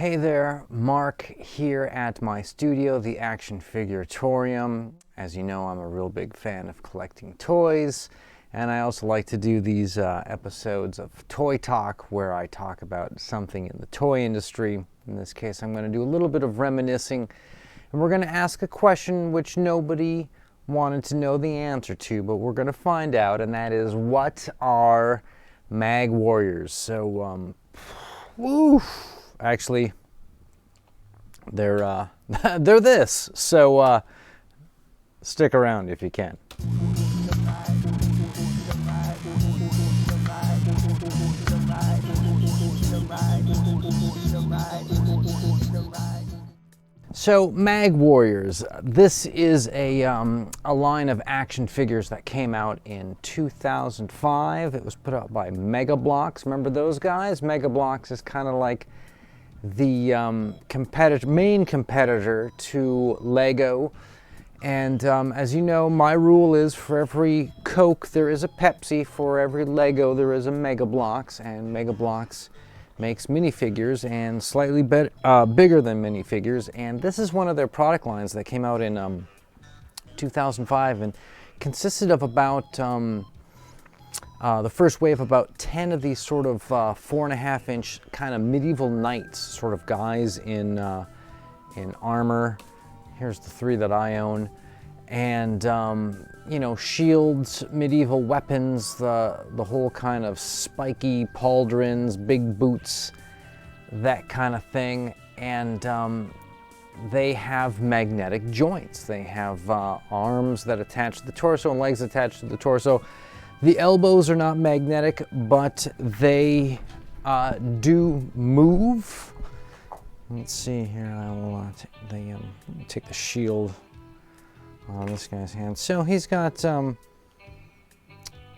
Hey there, Mark here at my studio, the Action Figuratorium. As you know, I'm a real big fan of collecting toys, and I also like to do these episodes of Toy Talk where I talk about something in the toy industry. In this case, I'm going to do a little bit of reminiscing, and we're going to ask a question which nobody wanted to know the answer to, but we're going to find out, and that is, what are MagWarriors? So, woo! Actually, they're they're this. So stick around if you can. So MagWarriors, this is a line of action figures that came out in 2005. It was put out by Bloks. Remember those guys? Bloks is kind of like the main competitor to Lego. And as you know, my rule is for every Coke there is a Pepsi, for every Lego there is a Bloks, and Bloks makes minifigures and slightly bigger than minifigures. And this is one of their product lines that came out in 2005 and consisted of about the first wave, about 10 of these sort of 4.5-inch kind of medieval knights, sort of guys in armor. Here's the 3 that I own. And, you know, shields, medieval weapons, the whole kind of spiky pauldrons, big boots, that kind of thing. And they have magnetic joints. They have arms that attach to the torso and legs attached to the torso. The elbows are not magnetic, but they do move. Let's see here. I will take the shield on this guy's hand. So he's got the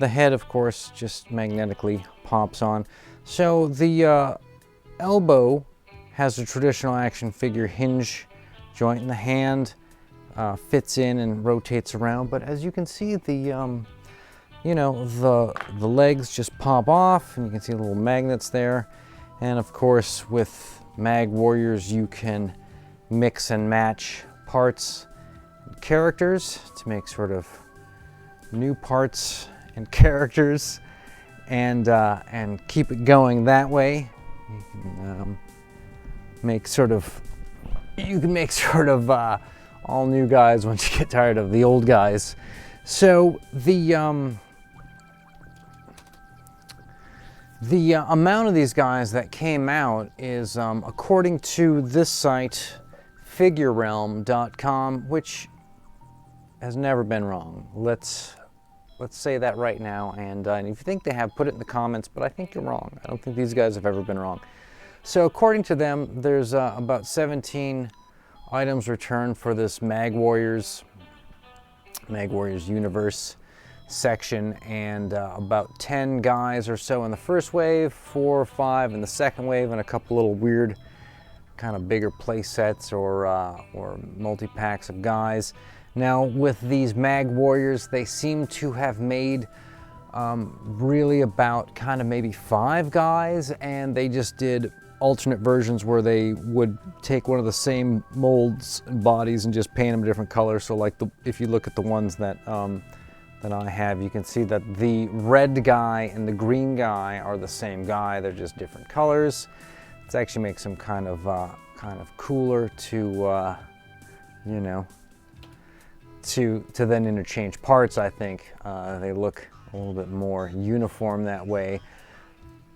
head, of course, just magnetically pops on. So the elbow has a traditional action figure hinge joint, and the hand fits in and rotates around. But as you can see, you know, the legs just pop off, and you can see the little magnets there. And of course, with MagWarriors, you can mix and match parts and characters to make sort of new parts and characters, and keep it going that way. You can make sort of all new guys once you get tired of the old guys. So the amount of these guys that came out is, according to this site, figurerealm.com, which has never been wrong. Let's say that right now, and if you think they have, put it in the comments, but I think you're wrong. I don't think these guys have ever been wrong. So according to them, there's about 17 items returned for this MagWarriors universe section, and about 10 guys or so in the first wave, 4 or 5 in the second wave, and a couple little weird kind of bigger play sets or multi-packs of guys. Now with these MagWarriors, they seem to have made really about kind of maybe 5 guys, and they just did alternate versions where they would take one of the same molds and bodies and just paint them different colors. So like if you look at the ones that I have, you can see that the red guy and the green guy are the same guy. They're just different colors. It actually makes them kind of cooler to you know, to then interchange parts. I think they look a little bit more uniform that way.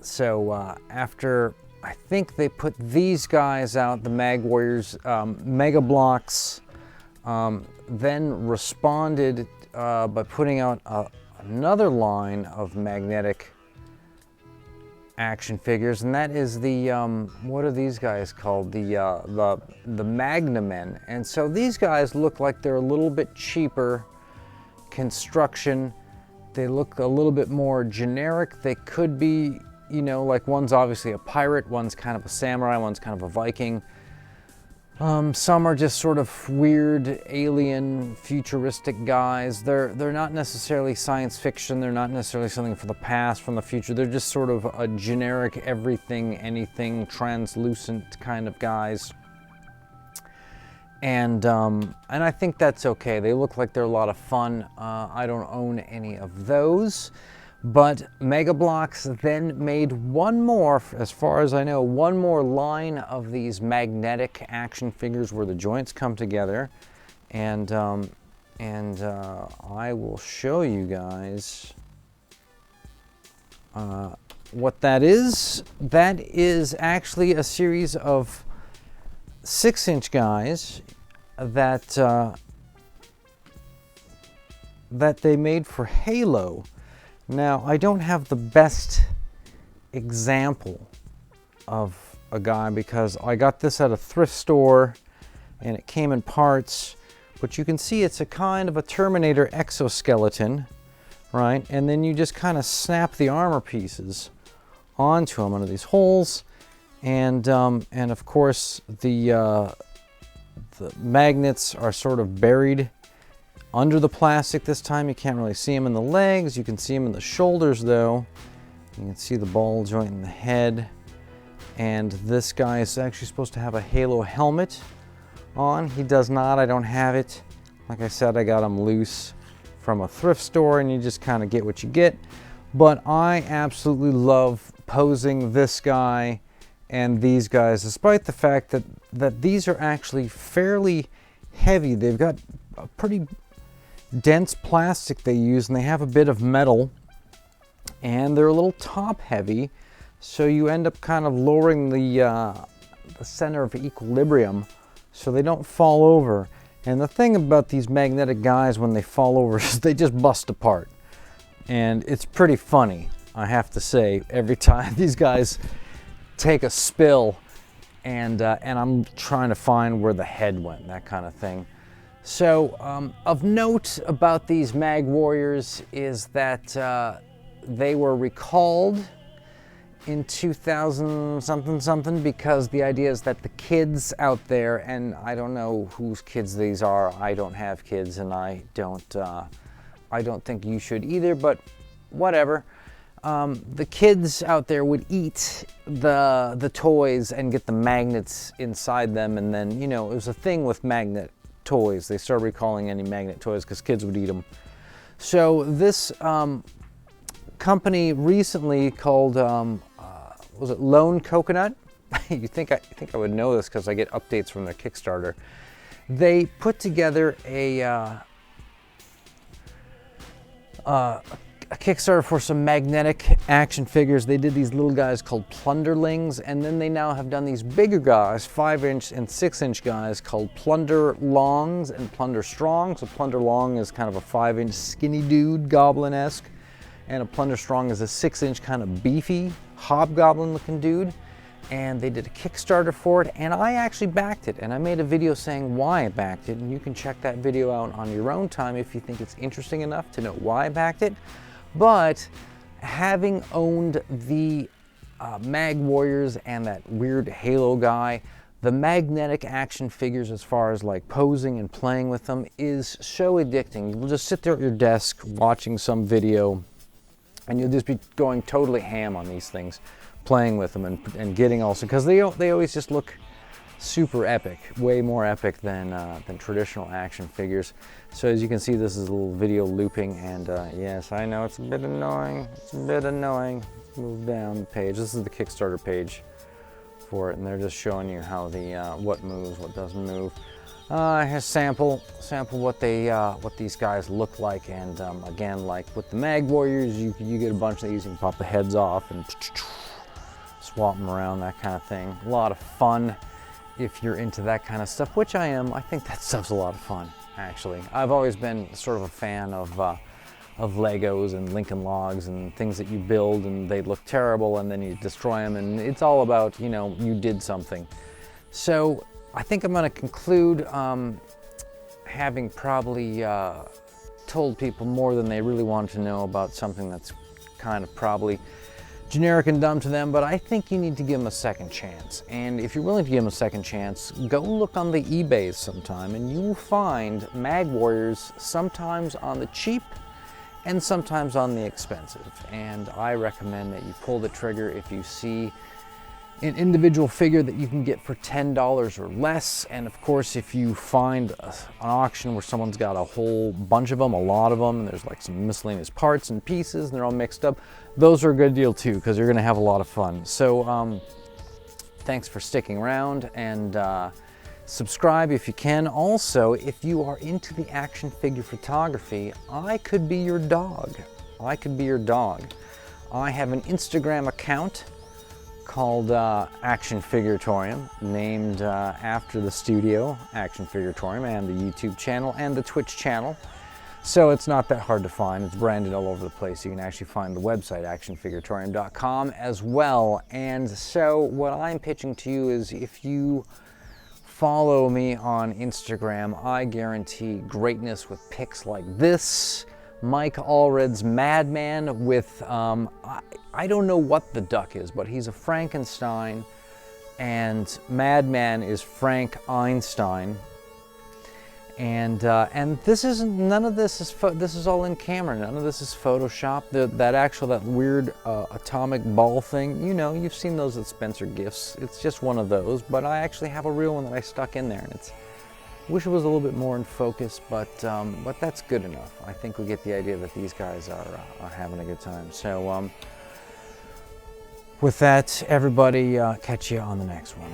So after, I think they put these guys out, the MagWarriors, Bloks then responded by putting out another line of magnetic action figures, and that is the what are these guys called? The Magna men. And so these guys look like they're a little bit cheaper construction. They look a little bit more generic. They could be, you know, like one's obviously a pirate, one's kind of a samurai, one's kind of a Viking. Some are just sort of weird, alien, futuristic guys. They're not necessarily science fiction. They're not necessarily something for the past, from the future. They're just sort of a generic everything, anything, translucent kind of guys. And I think that's okay. They look like they're a lot of fun. I don't own any of those. But Mega Bloks then made one more, as far as I know, one more line of these magnetic action figures where the joints come together. And I will show you guys what that is. That is actually a series of 6-inch guys that they made for Halo. Now, I don't have the best example of a guy because I got this at a thrift store and it came in parts, but you can see it's a kind of a Terminator exoskeleton, right? And then you just kind of snap the armor pieces onto them under these holes, and of course the magnets are sort of buried under the plastic this time. You can't really see them in the legs. You can see them in the shoulders though. You can see the ball joint in the head. And this guy is actually supposed to have a Halo helmet on. He does not. I don't have it. Like I said, I got him loose from a thrift store, and you just kind of get what you get. But I absolutely love posing this guy and these guys, despite the fact that these are actually fairly heavy. They've got a pretty dense plastic they use, and they have a bit of metal, and they're a little top heavy, so you end up kind of lowering the center of equilibrium so they don't fall over. And the thing about these magnetic guys when they fall over is they just bust apart, and it's pretty funny, I have to say, every time these guys take a spill, and I'm trying to find where the head went, that kind of thing. So, of note about these MagWarriors is that they were recalled in 2000 something because the idea is that the kids out there, and I don't know whose kids these are. I don't have kids, and I don't think you should either. But whatever. The kids out there would eat the toys and get the magnets inside them, and then, you know, it was a thing with magnet toys. They started recalling any magnet toys because kids would eat them. So this company recently called, was it Lone Coconut? you think I would know this because I get updates from their Kickstarter. They put together a Kickstarter for some magnetic action figures. They did these little guys called Plunderlings, and then they now have done these bigger guys, 5-inch and 6-inch guys, called Plunder Longs and Plunder Strong. So Plunder Long is kind of a 5-inch skinny dude, goblin-esque, and a Plunder Strong is a 6-inch kind of beefy, hobgoblin-looking dude. And they did a Kickstarter for it, and I actually backed it, and I made a video saying why I backed it, and you can check that video out on your own time if you think it's interesting enough to know why I backed it. But having owned the MagWarriors and that weird Halo guy, the magnetic action figures, as far as like posing and playing with them, is so addicting. You'll just sit there at your desk watching some video, and you'll just be going totally ham on these things, playing with them and getting also, because they always just look super epic, way more epic than traditional action figures. So as you can see, this is a little video looping, and yes, I know it's a bit annoying. It's a bit annoying. Move down the page. This is the Kickstarter page for it, and they're just showing you how the what moves, what doesn't move. Here's sample what these guys look like, and again, like with the MagWarriors, you get a bunch of these. You can pop the heads off and swap them around, that kind of thing. A lot of fun if you're into that kind of stuff, which I am. I think that stuff's a lot of fun, actually. I've always been sort of a fan of Legos and Lincoln Logs and things that you build and they look terrible and then you destroy them, and it's all about, you know, you did something. So I think I'm going to conclude having probably told people more than they really wanted to know about something that's kind of probably generic and dumb to them, but I think you need to give them a second chance. And if you're willing to give them a second chance, go look on the eBays sometime and you will find MagWarriors sometimes on the cheap and sometimes on the expensive. And I recommend that you pull the trigger if you see an individual figure that you can get for $10 or less. And of course, if you find an auction where someone's got a whole bunch of them, a lot of them, and there's like some miscellaneous parts and pieces and they're all mixed up, those are a good deal too, because you're gonna have a lot of fun. So thanks for sticking around, and subscribe if you can. Also, if you are into the action figure photography, I could be your dog. I could be your dog. I have an Instagram account called Action Figuratorium, named after the studio, Action Figuratorium, and the YouTube channel and the Twitch channel. So it's not that hard to find. It's branded all over the place. You can actually find the website, actionfiguratorium.com, as well. And so what I'm pitching to you is, if you follow me on Instagram, I guarantee greatness with pics like this. Mike Allred's Madman with, I don't know what the duck is, but he's a Frankenstein, and Madman is Frank Einstein. And this isn't, none of this is, this is all in camera. None of this is Photoshop. That weird atomic ball thing, you know, you've seen those at Spencer Gifts. It's just one of those, but I actually have a real one that I stuck in there, and it's, wish it was a little bit more in focus, but that's good enough. I think we get the idea that these guys are having a good time. So with that, everybody, catch you on the next one.